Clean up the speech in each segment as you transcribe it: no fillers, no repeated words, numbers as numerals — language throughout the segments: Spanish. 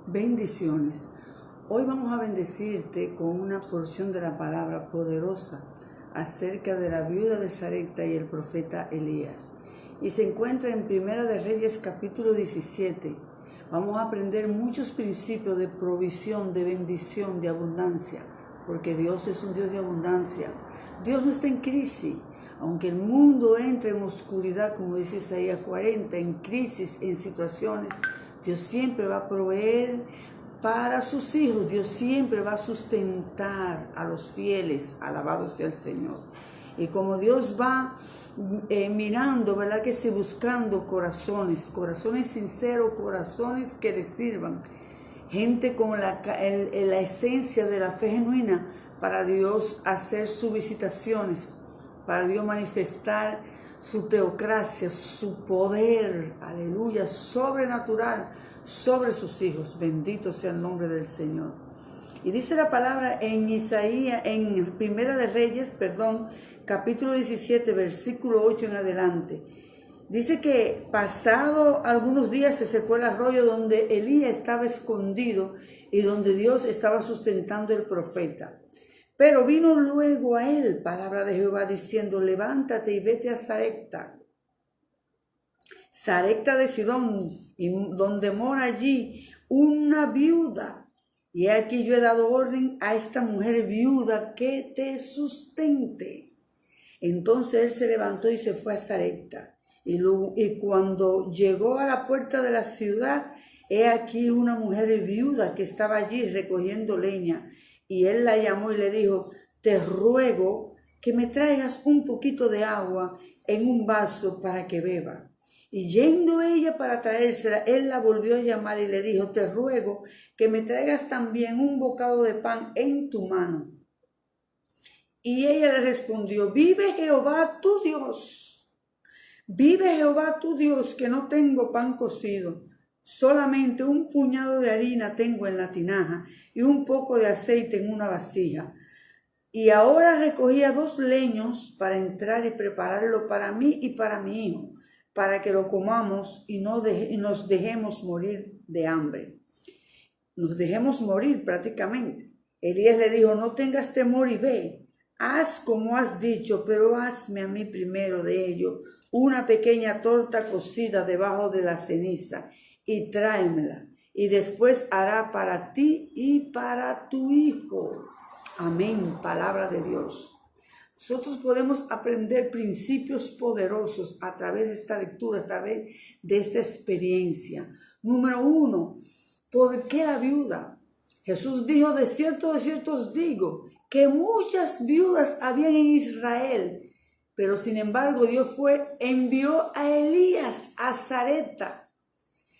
Bendiciones. Hoy vamos a bendecirte con una porción de la palabra poderosa acerca de la viuda de Sarepta y el profeta Elías. Y se encuentra en Primera de Reyes capítulo 17. Vamos a aprender muchos principios de provisión, de bendición, de abundancia, porque Dios es un Dios de abundancia. Dios no está en crisis. Aunque el mundo entre en oscuridad, como dice Isaías 40, en crisis, en situaciones, Dios siempre va a proveer para sus hijos. Dios siempre va a sustentar a los fieles. Alabado sea el Señor. Y como Dios va mirando, ¿verdad? Que sí, buscando corazones sinceros, corazones que le sirvan. Gente con la esencia de la fe genuina para Dios hacer sus visitaciones, para Dios manifestar su teocracia, su poder, aleluya, sobrenatural sobre sus hijos. Bendito sea el nombre del Señor. Y dice la palabra en Isaías, en Primera de Reyes, capítulo 17, versículo 8 en adelante. Dice que pasado algunos días se secó el arroyo donde Elías estaba escondido y donde Dios estaba sustentando el profeta. Pero vino luego a él palabra de Jehová diciendo: levántate y vete a Sarepta de Sidón, y donde mora allí una viuda. Y aquí yo he dado orden a esta mujer viuda que te sustente. Entonces él se levantó y se fue a Sarepta. Y cuando llegó a la puerta de la ciudad, he aquí una mujer viuda que estaba allí recogiendo leña. Y él la llamó y le dijo: te ruego que me traigas un poquito de agua en un vaso para que beba. Y yendo ella para traérsela, él la volvió a llamar y le dijo: te ruego que me traigas también un bocado de pan en tu mano. Y ella le respondió: vive Jehová tu Dios, que no tengo pan cocido, solamente un puñado de harina tengo en la tinaja y un poco de aceite en una vasija. Y ahora recogía 2 leños para entrar y prepararlo para mí y para mi hijo, para que lo comamos y nos dejemos morir de hambre. Nos dejemos morir prácticamente. Elías le dijo: no tengas temor y ve. Haz como has dicho, pero hazme a mí primero de ello una pequeña torta cocida debajo de la ceniza y tráemela. Y después hará para ti y para tu hijo. Amén, palabra de Dios. Nosotros podemos aprender principios poderosos a través de esta lectura, a través de esta experiencia. Número 1, ¿por qué la viuda? Jesús dijo: de cierto os digo, que muchas viudas habían en Israel, pero sin embargo Dios envió a Elías a Sarepta.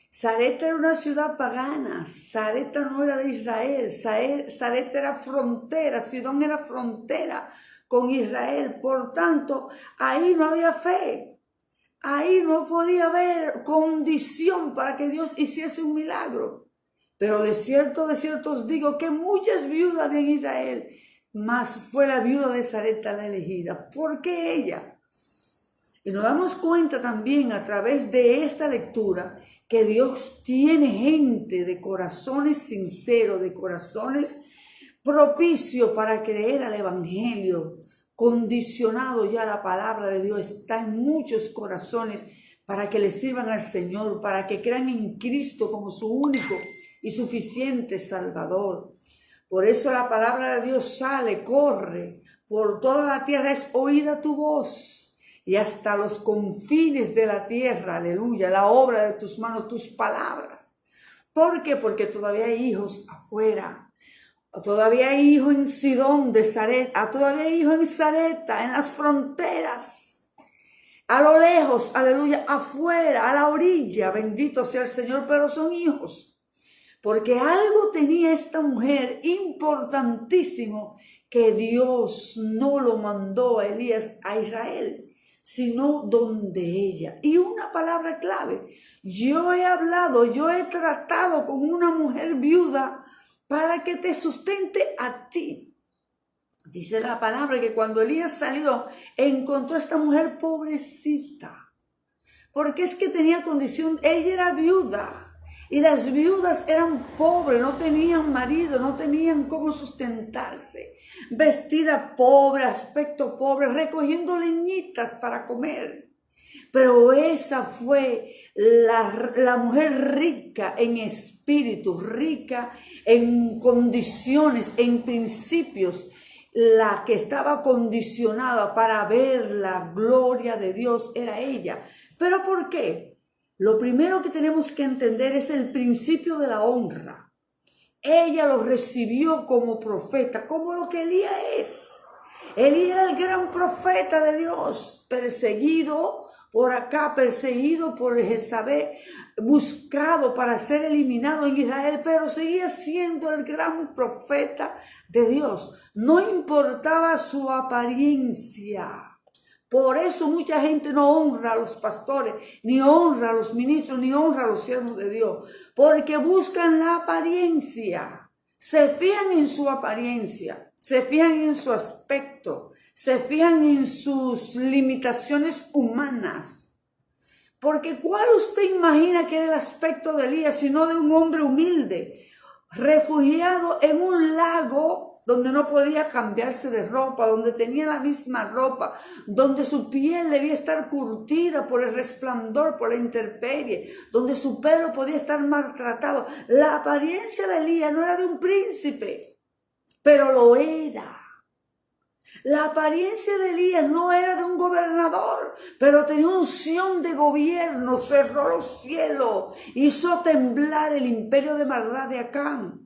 Sarepta era una ciudad pagana. Sarepta no era de Israel. Sarepta era frontera. Sidón era frontera con Israel. Por tanto, ahí no había fe. Ahí no podía haber condición para que Dios hiciese un milagro. Pero de cierto os digo que muchas viudas había en Israel, mas fue la viuda de Sarepta la elegida. ¿Por qué ella? Y nos damos cuenta también a través de esta lectura que Dios tiene gente de corazones sinceros, de corazones propicios para creer al Evangelio, condicionado ya la palabra de Dios. Está en muchos corazones para que le sirvan al Señor, para que crean en Cristo como su único y suficiente Salvador. Por eso la palabra de Dios sale, corre por toda la tierra, es oída tu voz, y hasta los confines de la tierra, aleluya, la obra de tus manos, tus palabras. ¿Por qué? Porque todavía hay hijos afuera, todavía hay hijos en Sidón de Sarepta, todavía hay hijos en Sarepta, en las fronteras, a lo lejos, aleluya, afuera, a la orilla, bendito sea el Señor, pero son hijos. Porque algo tenía esta mujer importantísimo, que Dios no lo mandó a Elías a Israel, sino donde ella. Y una palabra clave: yo he tratado con una mujer viuda para que te sustente a ti. Dice la palabra que cuando Elías salió, encontró a esta mujer pobrecita, porque es que tenía condición, ella era viuda. Y las viudas eran pobres, no tenían marido, no tenían cómo sustentarse. Vestida pobre, aspecto pobre, recogiendo leñitas para comer. Pero esa fue la mujer rica en espíritu, rica en condiciones, en principios, la que estaba condicionada para ver la gloria de Dios era ella. ¿Pero por qué? Lo primero que tenemos que entender es el principio de la honra. Ella lo recibió como profeta, como lo que Elías es. Elías era el gran profeta de Dios, perseguido por acá, perseguido por Jezabel, buscado para ser eliminado en Israel, pero seguía siendo el gran profeta de Dios. No importaba su apariencia. Por eso mucha gente no honra a los pastores, ni honra a los ministros, ni honra a los siervos de Dios, porque buscan la apariencia, se fijan en su apariencia, se fijan en su aspecto, se fijan en sus limitaciones humanas. Porque ¿cuál usted imagina que era el aspecto de Elías, sino de un hombre humilde, refugiado en un lago donde no podía cambiarse de ropa, donde tenía la misma ropa, donde su piel debía estar curtida por el resplandor, por la intemperie, donde su pelo podía estar maltratado? La apariencia de Elías no era de un príncipe, pero lo era. La apariencia de Elías no era de un gobernador, pero tenía unción de gobierno, cerró los cielos, hizo temblar el imperio de maldad de Acab.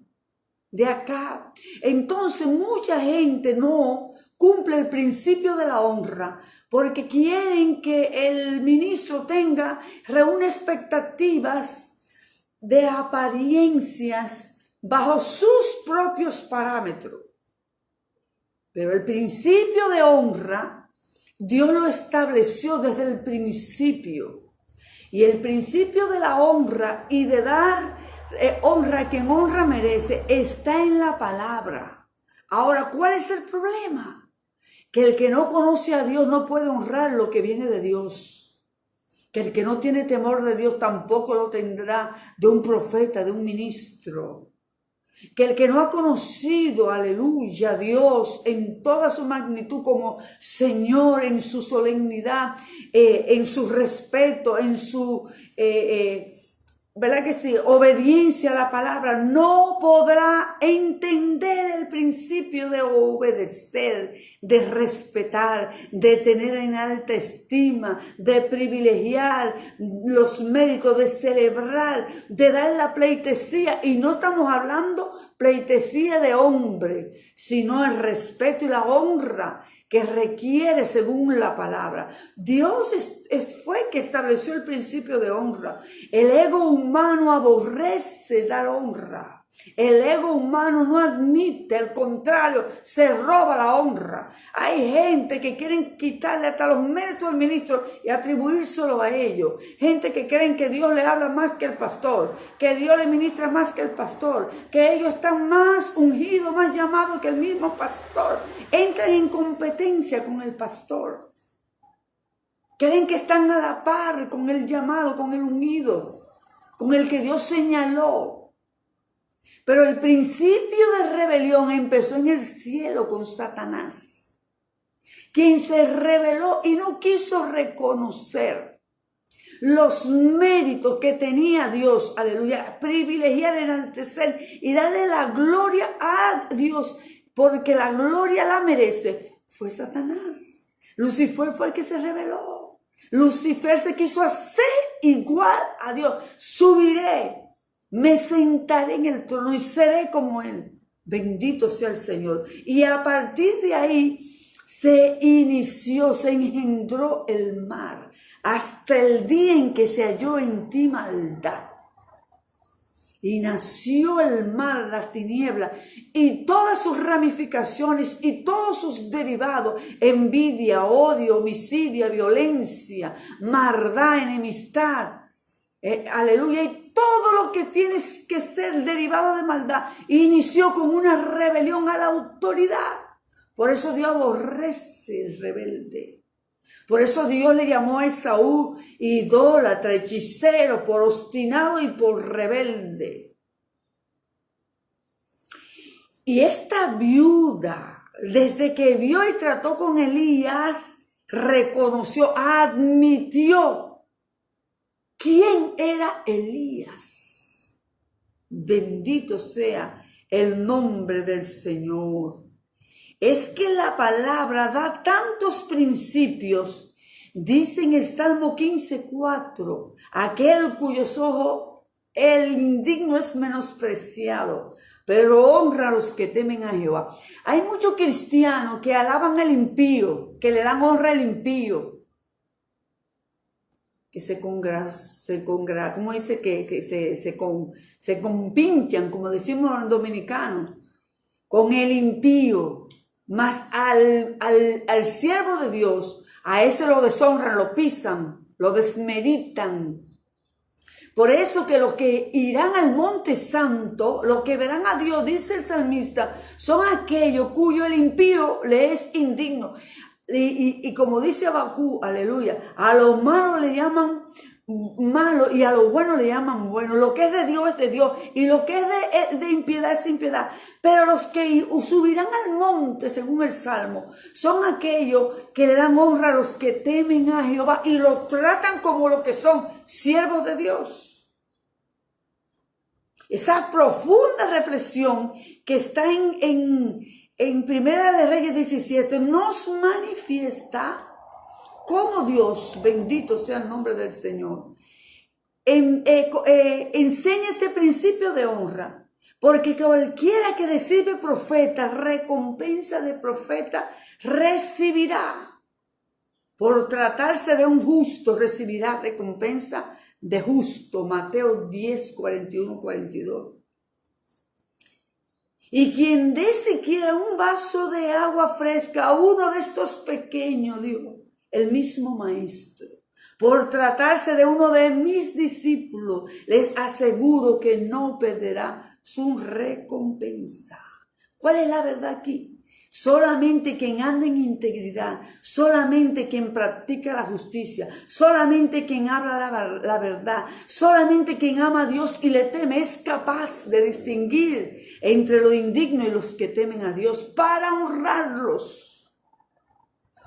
Entonces mucha gente no cumple el principio de la honra porque quieren que el ministro reúne expectativas de apariencias bajo sus propios parámetros. Pero el principio de honra, Dios lo estableció desde el principio. Y el principio de la honra y de dar honra a quien honra merece está en la palabra. Ahora, ¿cuál es el problema? Que el que no conoce a Dios no puede honrar lo que viene de Dios. Que el que no tiene temor de Dios tampoco lo tendrá de un profeta, de un ministro. Que el que no ha conocido, aleluya, a Dios en toda su magnitud como Señor, en su solemnidad, en su respeto, en su, ¿verdad que sí?, obediencia a la palabra, no podrá entender el principio de obedecer, de respetar, de tener en alta estima, de privilegiar los méritos, de celebrar, de dar la pleitesía. Y no estamos hablando pleitesía de hombre, sino el respeto y la honra que requiere según la palabra. Dios fue que estableció el principio de honra. El ego humano aborrece dar honra. El ego humano no admite, al contrario, se roba la honra. Hay gente que quieren quitarle hasta los méritos al ministro y atribuírselo a ellos. Gente que creen que Dios le habla más que el pastor, que Dios le ministra más que el pastor, que ellos están más ungidos, más llamados que el mismo pastor. Entran en competencia con el pastor. Creen que están a la par con el llamado, con el ungido, con el que Dios señaló. Pero el principio de rebelión empezó en el cielo con Satanás, quien se rebeló y no quiso reconocer los méritos que tenía Dios, aleluya, privilegiar, enaltecer y darle la gloria a Dios, porque la gloria la merece. Fue Satanás. Lucifer fue el que se rebeló. Lucifer se quiso hacer igual a Dios. Subiré, me sentaré en el trono y seré como Él. Bendito sea el Señor. Y a partir de ahí se engendró el mar, hasta el día en que se halló en ti maldad. Y nació el mal, las tinieblas, y todas sus ramificaciones y todos sus derivados: envidia, odio, homicidio, violencia, maldad, enemistad. Aleluya, y todo lo que tiene que ser derivado de maldad inició con una rebelión a la autoridad. Por eso Dios aborrece el rebelde. Por eso Dios le llamó a Esaú idólatra, hechicero, por obstinado y por rebelde. Y esta viuda, desde que vio y trató con Elías, reconoció, admitió quién era Elías. Bendito sea el nombre del Señor. Es que la palabra da tantos principios. Dice en el Salmo 15:4, aquel cuyos ojos el indigno es menospreciado, pero honra a los que temen a Jehová. Hay muchos cristianos que alaban al impío, que le dan honra al impío, que se compinchan, como decimos en dominicano, con el impío. Mas al siervo de Dios, a ese lo deshonran, lo pisan, lo desmeritan. Por eso que los que irán al monte santo, los que verán a Dios, dice el salmista, son aquellos cuyo el impío le es indigno. Y como dice Habacuc, aleluya, a lo malo le llaman malo y a lo bueno le llaman bueno. Lo que es de Dios es de Dios y lo que es de impiedad es impiedad. Pero los que subirán al monte, según el Salmo, son aquellos que le dan honra a los que temen a Jehová y lo tratan como lo que son, siervos de Dios. Esa profunda reflexión que está en Primera de Reyes 17 nos manifiesta cómo Dios, bendito sea el nombre del Señor, enseña este principio de honra. Porque cualquiera que recibe profeta, recompensa de profeta recibirá. Por tratarse de un justo, recibirá recompensa de justo. Mateo 10, 41, 42. Y quien dé siquiera un vaso de agua fresca a uno de estos pequeños, dijo el mismo maestro, por tratarse de uno de mis discípulos, les aseguro que no perderá su recompensa. ¿Cuál es la verdad aquí? Solamente quien anda en integridad, solamente quien practica la justicia, solamente quien habla la verdad, solamente quien ama a Dios y le teme es capaz de distinguir entre lo indigno y los que temen a Dios para honrarlos.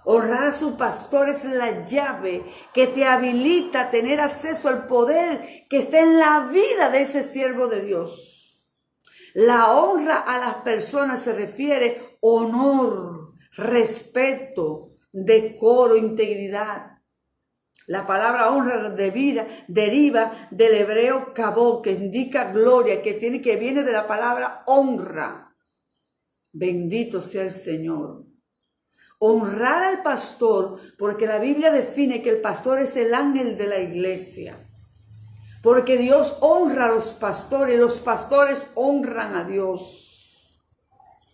Honrar a su pastor es la llave que te habilita a tener acceso al poder que está en la vida de ese siervo de Dios. La honra a las personas se refiere honor, respeto, decoro, integridad. La palabra honra deriva del hebreo kabod, que indica gloria, que viene de la palabra honra. Bendito sea el Señor. Honrar al pastor, porque la Biblia define que el pastor es el ángel de la iglesia. Porque Dios honra a los pastores honran a Dios.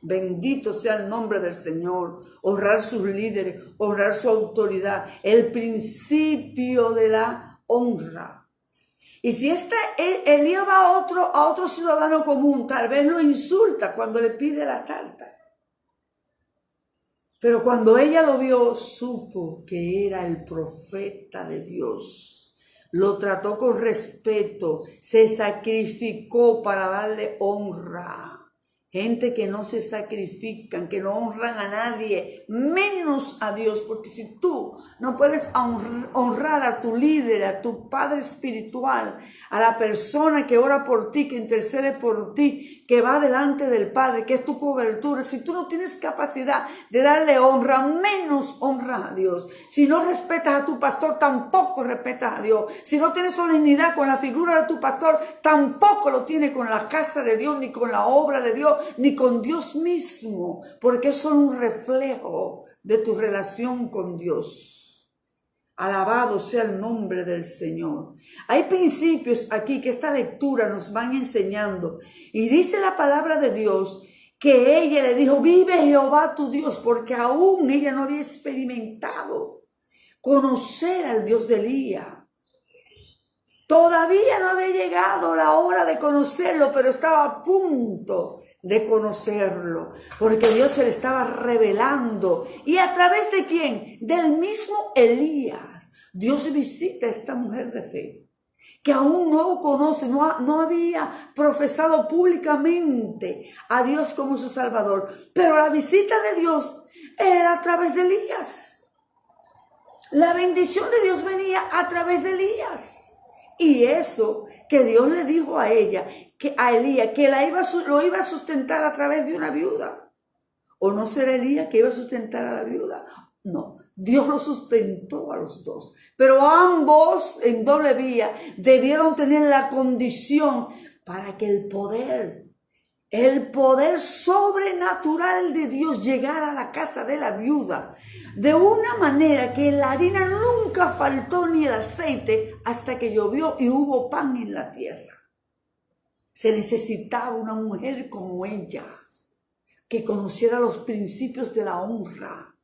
Bendito sea el nombre del Señor. Honrar sus líderes, honrar su autoridad, el principio de la honra. Y si Elías va a otro ciudadano común, tal vez lo insulta cuando le pide la tarta. Pero cuando ella lo vio, supo que era el profeta de Dios. Lo trató con respeto, se sacrificó para darle honra. Gente que no se sacrifican, que no honran a nadie, menos a Dios. Porque si tú no puedes honrar a tu líder, a tu padre espiritual, a la persona que ora por ti, que intercede por ti, que va delante del Padre, que es tu cobertura, si tú no tienes capacidad de darle honra, menos honra a Dios. Si no respetas a tu pastor, tampoco respetas a Dios. Si no tienes solemnidad con la figura de tu pastor, tampoco lo tienes con la casa de Dios, ni con la obra de Dios, ni con Dios mismo, porque son un reflejo de tu relación con Dios. Alabado sea el nombre del Señor. Hay principios aquí que esta lectura nos van enseñando. Y dice la palabra de Dios que ella le dijo, vive Jehová tu Dios, porque aún ella no había experimentado conocer al Dios de Elías. Todavía no había llegado la hora de conocerlo, pero estaba a punto de conocerlo, porque Dios se le estaba revelando. ¿Y a través de quién? Del mismo Elías. Dios visita a esta mujer de fe, que aún no conoce, no había profesado públicamente a Dios como su Salvador, pero la visita de Dios era a través de Elías. La bendición de Dios venía a través de Elías. Y eso que Dios le dijo a ella, que a Elías, que lo iba a sustentar a través de una viuda. ¿O no será Elías que iba a sustentar a la viuda? No, Dios lo sustentó a los dos. Pero ambos en doble vía debieron tener la condición para que el poder sobrenatural de Dios llegara a la casa de la viuda. De una manera que la harina nunca faltó ni el aceite hasta que llovió y hubo pan en la tierra. Se necesitaba una mujer como ella, que conociera los principios de la honra,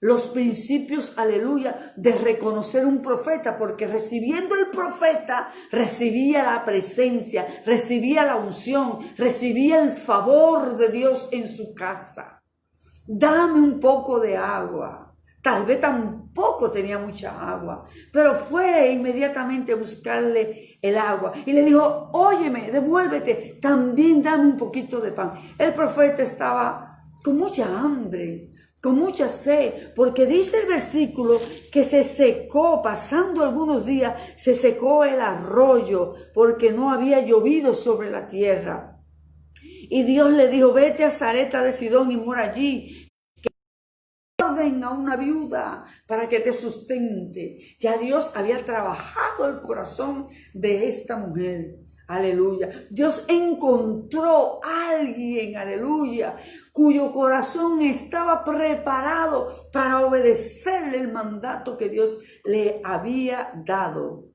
los principios, aleluya, de reconocer un profeta, porque recibiendo el profeta, recibía la presencia, recibía la unción, recibía el favor de Dios en su casa. Dame un poco de agua. Tal vez tampoco tenía mucha agua, pero fue inmediatamente a buscarle el agua y le dijo, óyeme, devuélvete, también dame un poquito de pan. El profeta estaba con mucha hambre, con mucha sed, porque dice el versículo que se secó, pasando algunos días, se secó el arroyo porque no había llovido sobre la tierra. Y Dios le dijo, vete a Sarepta de Sidón y mora allí. A una viuda para que te sustente. Ya Dios había trabajado el corazón de esta mujer. Aleluya. Dios encontró a alguien, aleluya, cuyo corazón estaba preparado para obedecerle el mandato que Dios le había dado.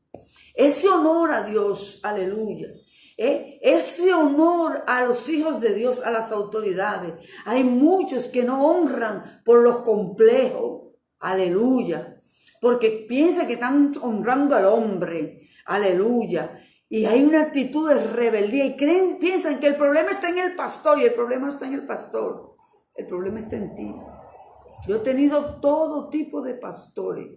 Ese honor a Dios, aleluya. Ese honor a los hijos de Dios, a las autoridades. Hay muchos que no honran por los complejos, aleluya, porque piensan que están honrando al hombre, aleluya, y hay una actitud de rebeldía y piensan que el problema está en el pastor, y el problema no está en el pastor, el problema está en ti. Yo he tenido todo tipo de pastores,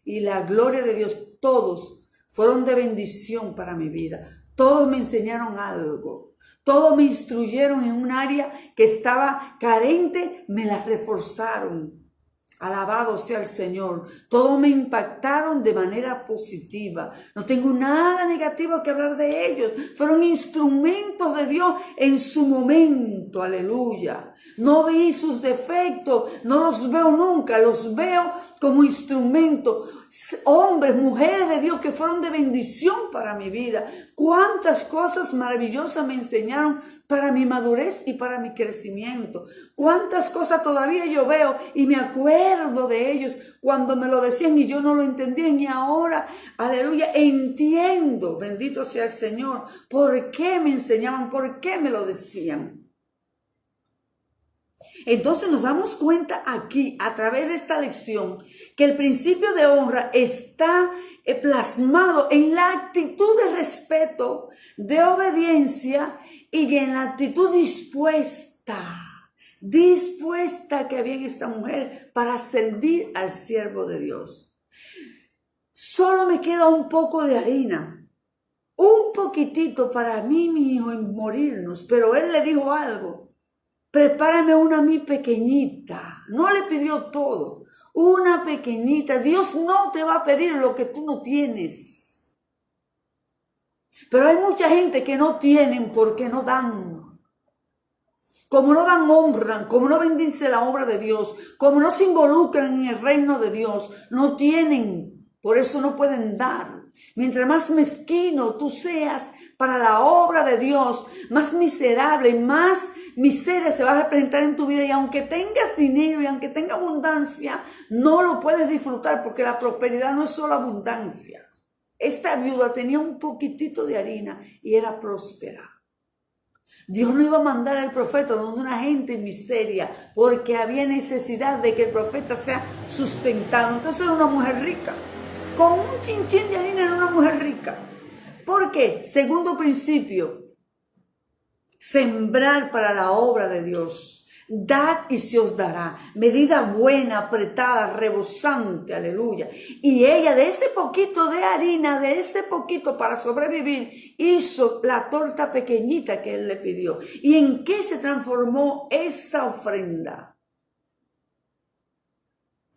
y la gloria de Dios, todos fueron de bendición para mi vida. Todos me enseñaron algo. Todos me instruyeron en un área que estaba carente, me la reforzaron. Alabado sea el Señor. Todos me impactaron de manera positiva. No tengo nada negativo que hablar de ellos. Fueron instrumentos de Dios en su momento. Aleluya. No vi sus defectos. No los veo nunca. Los veo como instrumentos. Hombres, mujeres de Dios que fueron de bendición para mi vida. Cuántas cosas maravillosas me enseñaron para mi madurez y para mi crecimiento. Cuántas cosas todavía yo veo y me acuerdo de ellos cuando me lo decían y yo no lo entendía, y ahora, aleluya, entiendo, bendito sea el Señor, por qué me enseñaban, por qué me lo decían. Entonces nos damos cuenta aquí, a través de esta lección, que el principio de honra está plasmado en la actitud de respeto, de obediencia y en la actitud dispuesta que había en esta mujer para servir al siervo de Dios. Solo me queda un poco de harina, un poquitito para mí, mi hijo, en morirnos, pero él le dijo algo. Prepárame una a mí pequeñita. No le pidió todo. Una pequeñita. Dios no te va a pedir lo que tú no tienes. Pero hay mucha gente que no tienen porque no dan. Como no dan, honran. Como no bendicen la obra de Dios. Como no se involucran en el reino de Dios. No tienen. Por eso no pueden dar. Mientras más mezquino tú seas para la obra de Dios, más miserable, más miseria se va a representar en tu vida. Y aunque tengas dinero y aunque tengas abundancia, no lo puedes disfrutar, porque la prosperidad no es solo abundancia. Esta viuda tenía un poquitito de harina y era próspera. Dios no iba a mandar al profeta donde una gente en miseria, porque había necesidad de que el profeta sea sustentado. Entonces era una mujer rica. con un chinchín de harina en una mujer rica. ¿Por qué? Segundo principio, sembrar para la obra de Dios. Dad y se os dará. Medida buena, apretada, rebosante, aleluya. Y ella de ese poquito de harina, de ese poquito para sobrevivir, hizo la torta pequeñita que él le pidió. ¿Y en qué se transformó esa ofrenda?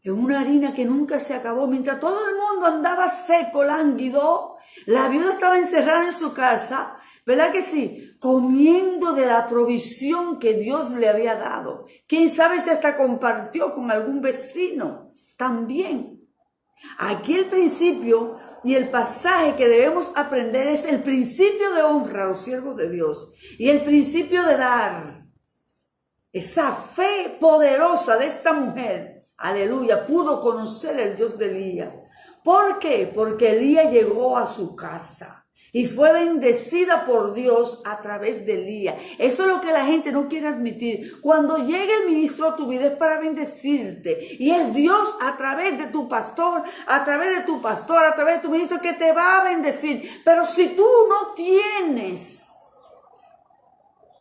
En una harina que nunca se acabó. Mientras todo el mundo andaba seco, lánguido, la viuda estaba encerrada en su casa, ¿verdad que sí? Comiendo de la provisión que Dios le había dado. Quién sabe si hasta compartió con algún vecino también. Aquí el principio y el pasaje que debemos aprender es el principio de honra a los siervos de Dios y el principio de dar. Esa fe poderosa de esta mujer, aleluya, pudo conocer el Dios de Elías. ¿Por qué? Porque Elías llegó a su casa y fue bendecida por Dios a través de Elías. Eso es lo que la gente no quiere admitir. Cuando llegue el ministro a tu vida es para bendecirte. Y es Dios a través de tu pastor, a través de tu pastor, a través de tu ministro que te va a bendecir. Pero si tú no tienes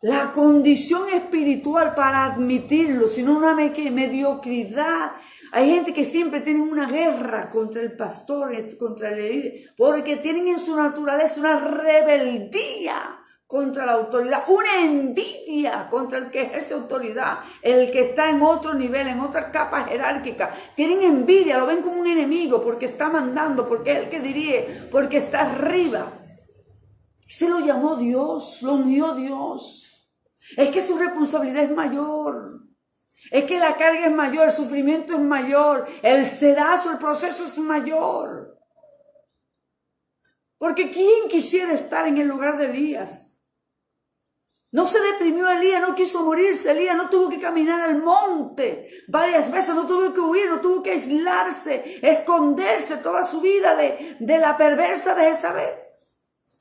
la condición espiritual para admitirlo, sino una mediocridad. Hay gente que siempre tiene una guerra contra el pastor, contra el líder, porque tienen en su naturaleza una rebeldía contra la autoridad, una envidia contra el que ejerce autoridad, el que está en otro nivel, en otra capa jerárquica. Tienen envidia, lo ven como un enemigo porque está mandando, porque es el que dirige, porque está arriba. Se lo llamó Dios, lo unió Dios. Es que su responsabilidad es mayor. Es que la carga es mayor, el sufrimiento es mayor, el sedazo, el proceso es mayor. Porque ¿quién quisiera estar en el lugar de Elías? No se deprimió Elías, no quiso morirse. Elías no tuvo que caminar al monte varias veces, no tuvo que huir, no tuvo que aislarse, esconderse toda su vida de la perversa de Jezabel.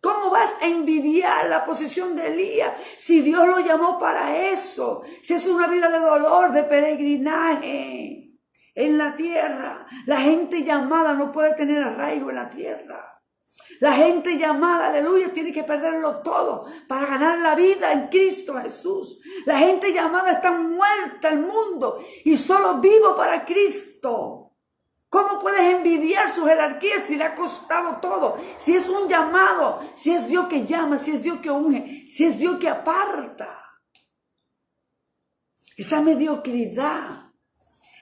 ¿Cómo vas a envidiar la posición de Elías si Dios lo llamó para eso? Si es una vida de dolor, de peregrinaje en la tierra. La gente llamada no puede tener arraigo en la tierra. La gente llamada, aleluya, tiene que perderlo todo para ganar la vida en Cristo Jesús. La gente llamada está muerta al mundo y solo vivo para Cristo. ¿Cómo puedes envidiar su jerarquía si le ha costado todo? Si es un llamado, si es Dios que llama, si es Dios que unge, si es Dios que aparta. Esa mediocridad,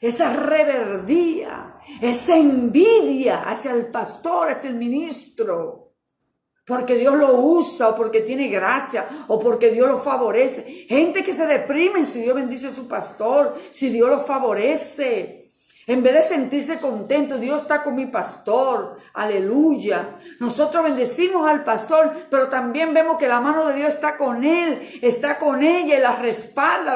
esa reverdía, esa envidia hacia el pastor, hacia el ministro, porque Dios lo usa o porque tiene gracia o porque Dios lo favorece. Gente que se deprime si Dios bendice a su pastor, si Dios lo favorece. En vez de sentirse contento, Dios está con mi pastor, aleluya. Nosotros bendecimos al pastor, pero también vemos que la mano de Dios está con él, está con ella y la respalda,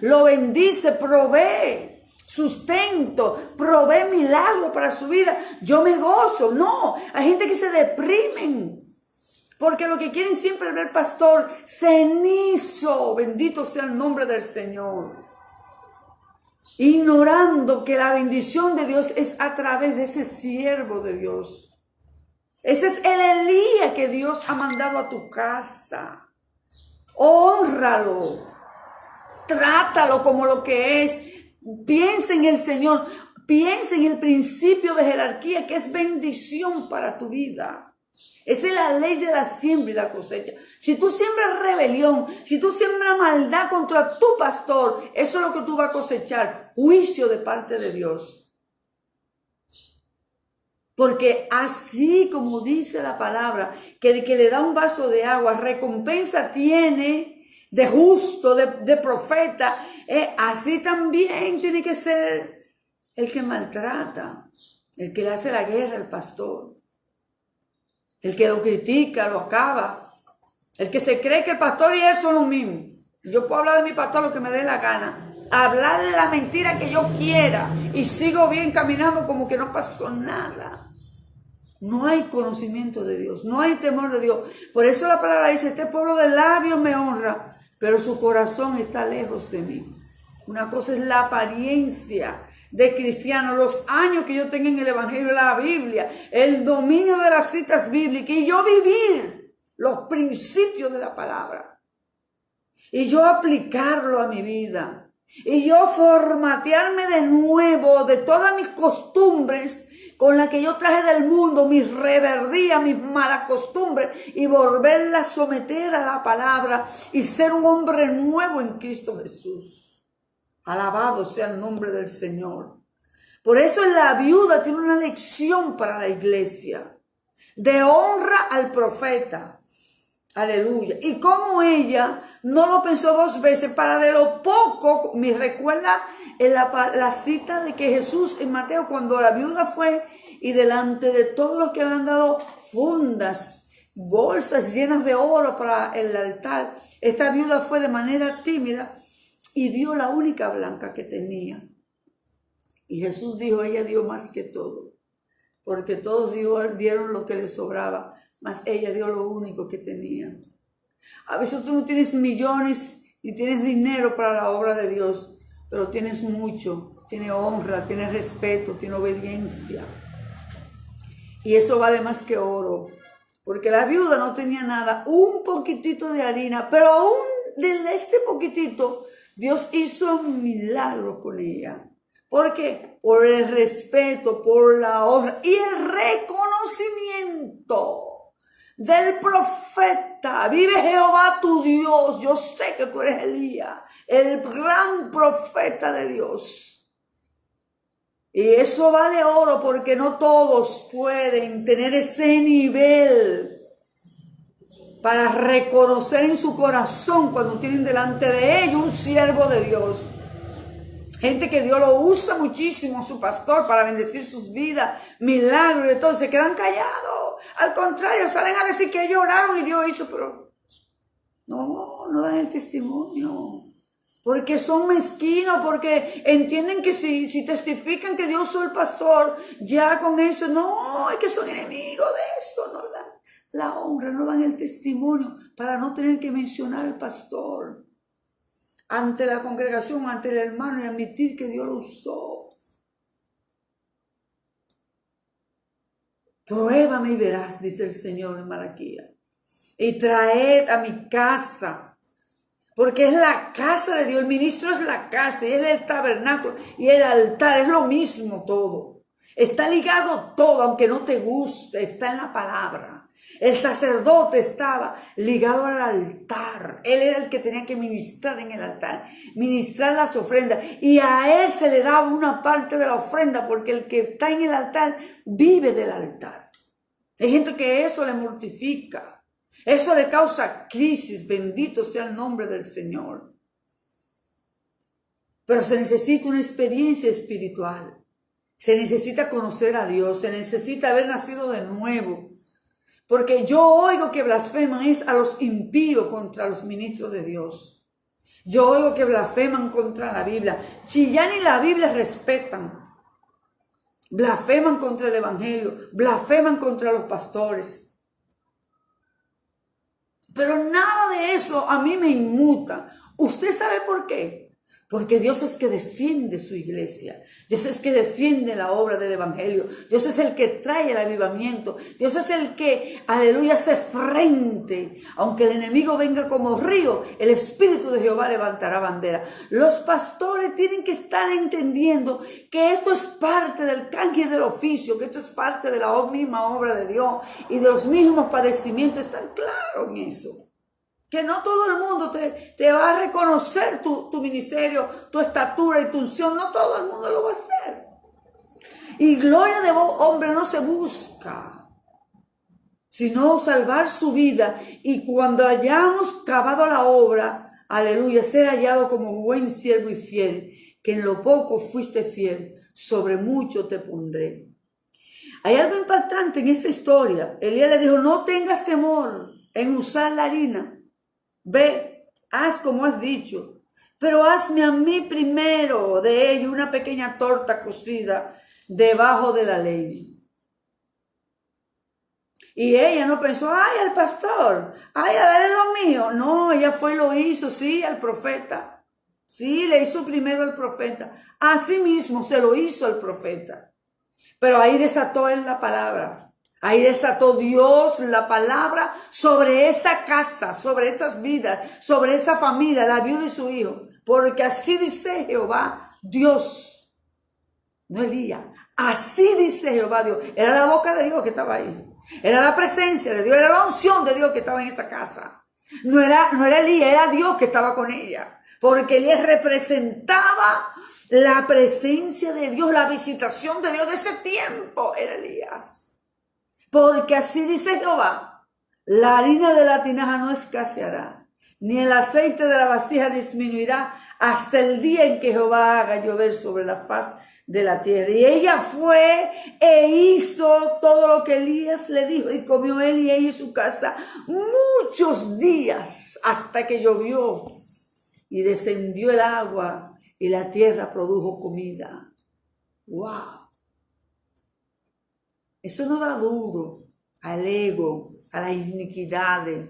lo bendice, provee sustento, provee milagro para su vida. Yo me gozo. No, hay gente que se deprimen porque lo que quieren siempre es ver al pastor cenizo. Bendito sea el nombre del Señor. Ignorando que la bendición de Dios es a través de ese siervo de Dios. Ese es el Elías que Dios ha mandado a tu casa. Hónralo. Trátalo como lo que es. Piensa en el Señor. Piensa en el principio de jerarquía que es bendición para tu vida. Esa es la ley de la siembra y la cosecha. Si tú siembras rebelión, si tú siembras maldad contra tu pastor, eso es lo que tú vas a cosechar, juicio de parte de Dios. Porque así como dice la palabra, que el que le da un vaso de agua, recompensa tiene de justo, de profeta, así también tiene que ser el que maltrata, el que le hace la guerra al pastor. El que lo critica, lo acaba. El que se cree que el pastor y él son lo mismo. Yo puedo hablar de mi pastor lo que me dé la gana. Hablarle la mentira que yo quiera. Y sigo bien caminando como que no pasó nada. No hay conocimiento de Dios. No hay temor de Dios. Por eso la palabra dice, este pueblo de labios me honra, pero su corazón está lejos de mí. Una cosa es la apariencia de cristiano, los años que yo tenga en el Evangelio de la Biblia, el dominio de las citas bíblicas y yo vivir los principios de la palabra y yo aplicarlo a mi vida y yo formatearme de nuevo de todas mis costumbres con las que yo traje del mundo, mis reverdías, mis malas costumbres y volverla a someter a la palabra y ser un hombre nuevo en Cristo Jesús. Alabado sea el nombre del Señor. Por eso la viuda tiene una lección para la iglesia de honra al profeta. Aleluya. Y como ella no lo pensó dos veces, para de lo poco, me recuerda en la cita de que Jesús en Mateo, cuando la viuda fue y delante de todos los que habían dado fundas, bolsas llenas de oro para el altar, esta viuda fue de manera tímida y dio la única blanca que tenía. Y Jesús dijo, ella dio más que todo, porque todos dieron lo que les sobraba, mas ella dio lo único que tenía. A veces tú no tienes millones ni tienes dinero para la obra de Dios, pero tienes mucho, tienes honra, tienes respeto, tienes obediencia. Y eso vale más que oro, porque la viuda no tenía nada, un poquitito de harina, pero aún de ese poquitito Dios hizo milagros con ella. ¿Por qué? Por el respeto, por la honra y el reconocimiento del profeta. Vive Jehová tu Dios. Yo sé que tú eres Elías, el gran profeta de Dios. Y eso vale oro porque no todos pueden tener ese nivel para reconocer en su corazón cuando tienen delante de ellos un siervo de Dios. Gente que Dios lo usa muchísimo, su pastor, para bendecir sus vidas, milagros y de todo, se quedan callados. Al contrario, salen a decir que ellos oraron y Dios hizo, pero no dan el testimonio. Porque son mezquinos, porque entienden que si testifican que Dios es el pastor, ya con eso, no, es que son enemigos de eso, no dan la honra, no dan el testimonio para no tener que mencionar al pastor ante la congregación, ante el hermano y admitir que Dios lo usó. Pruébame y verás, dice el Señor en Malaquías, y traed a mi casa, porque es la casa de Dios. El ministro es la casa y es el tabernáculo y el altar, es lo mismo todo. Está ligado todo, aunque no te guste, está en la palabra. El sacerdote estaba ligado al altar. Él era el que tenía que ministrar en el altar, ministrar las ofrendas. Y a él se le daba una parte de la ofrenda, porque el que está en el altar vive del altar. Hay gente que eso le mortifica. Eso le causa crisis. Bendito sea el nombre del Señor. Pero se necesita una experiencia espiritual. Se necesita conocer a Dios. Se necesita haber nacido de nuevo. Porque yo oigo que blasfeman es a los impíos contra los ministros de Dios. Yo oigo que blasfeman contra la Biblia. Si ya ni la Biblia respetan, blasfeman contra el Evangelio, blasfeman contra los pastores. Pero nada de eso a mí me inmuta. ¿Usted sabe por qué? Porque Dios es que defiende su iglesia. Dios es que defiende la obra del evangelio. Dios es el que trae el avivamiento. Dios es el que, aleluya, hace frente. Aunque el enemigo venga como río, el Espíritu de Jehová levantará bandera. Los pastores tienen que estar entendiendo que esto es parte del canje del oficio, que esto es parte de la misma obra de Dios y de los mismos padecimientos. Están claros en eso. Que no todo el mundo te va a reconocer tu ministerio, tu estatura y tu unción. No todo el mundo lo va a hacer. Y gloria de hombre no se busca, sino salvar su vida. Y cuando hayamos acabado la obra, aleluya, ser hallado como buen siervo y fiel, que en lo poco fuiste fiel, sobre mucho te pondré. Hay algo impactante en esta historia. Elías le dijo, no tengas temor en usar la harina. Ve, haz como has dicho, pero hazme a mí primero de ello una pequeña torta cocida debajo de la leña. Y ella no pensó, ay, al pastor, ay, a darle lo mío. No, ella fue y lo hizo, sí, al profeta. Sí, le hizo primero al profeta. Así mismo se lo hizo al profeta. Pero ahí desató él la palabra. Ahí desató Dios la palabra sobre esa casa, sobre esas vidas, sobre esa familia, la viuda y su hijo. Porque así dice Jehová Dios, no Elías. Así dice Jehová Dios. Era la boca de Dios que estaba ahí. Era la presencia de Dios, era la unción de Dios que estaba en esa casa. No era Elías, era Dios que estaba con ella. Porque Elías representaba la presencia de Dios, la visitación de Dios de ese tiempo. Era Elías. Porque así dice Jehová, la harina de la tinaja no escaseará, ni el aceite de la vasija disminuirá hasta el día en que Jehová haga llover sobre la faz de la tierra. Y ella fue e hizo todo lo que Elías le dijo, y comió él y ella y su casa muchos días hasta que llovió y descendió el agua y la tierra produjo comida. ¡Wow! Eso no da duro al ego, a las iniquidades,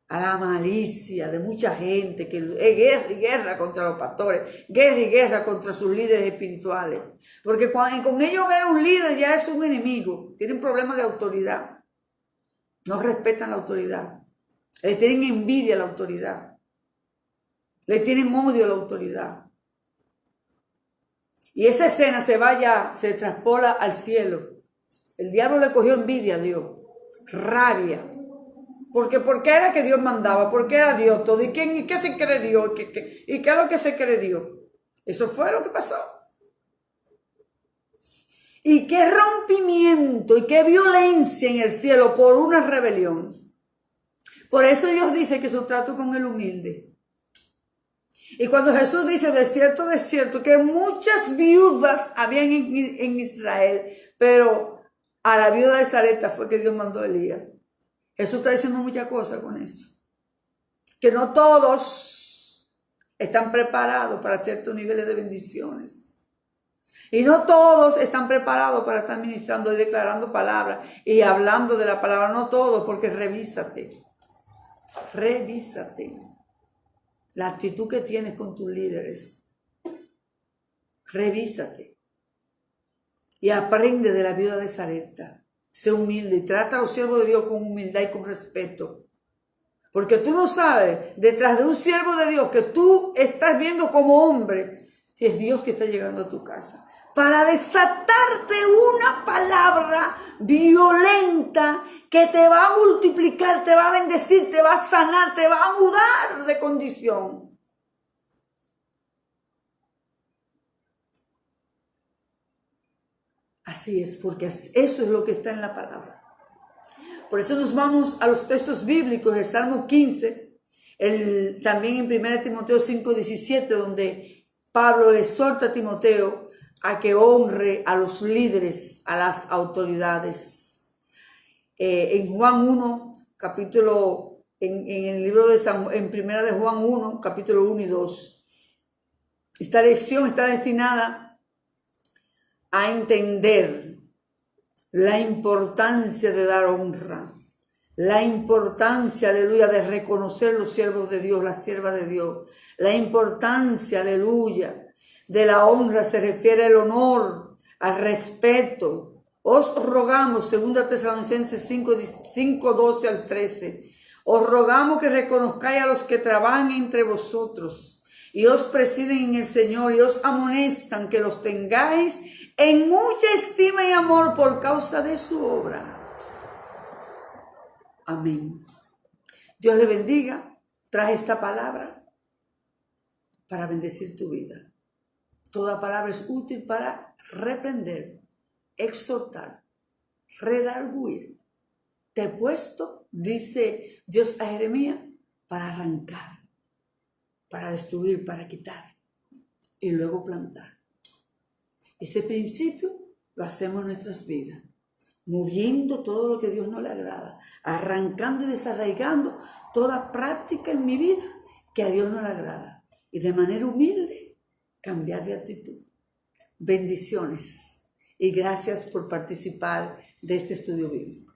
a la malicia de mucha gente que es guerra y guerra contra los pastores, guerra y guerra contra sus líderes espirituales. Porque con ellos ver un líder ya es un enemigo, tienen problemas de autoridad, no respetan la autoridad, le tienen envidia a la autoridad, le tienen odio a la autoridad. Y esa escena se traspola al cielo. El diablo le cogió envidia a Dios, rabia. Porque ¿por qué era que Dios mandaba? ¿Por qué era Dios todo? ¿Y qué se cree Dios? ¿Y qué es lo que se cree Dios? Eso fue lo que pasó. Y qué rompimiento y qué violencia en el cielo por una rebelión. Por eso Dios dice que su trato con el humilde. Y cuando Jesús dice de cierto, que muchas viudas habían en Israel, pero a la viuda de Sarepta fue que Dios mandó a Elías. Jesús está diciendo muchas cosas con eso. Que no todos están preparados para ciertos niveles de bendiciones. Y no todos están preparados para estar ministrando y declarando palabras y hablando de la palabra. No todos, porque revísate. Revísate. La actitud que tienes con tus líderes. Revísate. Y aprende de la viuda de Sarepta. Sé humilde y trata a los siervos de Dios con humildad y con respeto. Porque tú no sabes, detrás de un siervo de Dios que tú estás viendo como hombre, si es Dios que está llegando a tu casa. Para desatarte una palabra violenta que te va a multiplicar, te va a bendecir, te va a sanar, te va a mudar de condición. Así es, porque eso es lo que está en la palabra. Por eso nos vamos a los textos bíblicos, el Salmo 15, también en 1 Timoteo 5:17, donde Pablo le exhorta a Timoteo a que honre a los líderes, a las autoridades. En Juan 1, capítulo, en el libro de en 1 de Juan 1, capítulo 1 y 2. Esta lección está destinada a entender la importancia de dar honra, la importancia, aleluya, de reconocer los siervos de Dios, las siervas de Dios, la importancia, aleluya, de la honra se refiere al honor, al respeto. Os rogamos, 2 Tesalonicenses 5, 12 al 13, os rogamos que reconozcáis a los que trabajan entre vosotros y os presiden en el Señor y os amonestan que los tengáis en mucha estima y amor por causa de su obra. Amén. Dios le bendiga. Trae esta palabra para bendecir tu vida. Toda palabra es útil para reprender, exhortar, redarguir. Te he puesto, dice Dios a Jeremías, para arrancar, para destruir, para quitar y luego plantar. Ese principio lo hacemos en nuestras vidas, moviendo todo lo que a Dios no le agrada, arrancando y desarraigando toda práctica en mi vida que a Dios no le agrada. Y de manera humilde, cambiar de actitud. Bendiciones y gracias por participar de este estudio bíblico.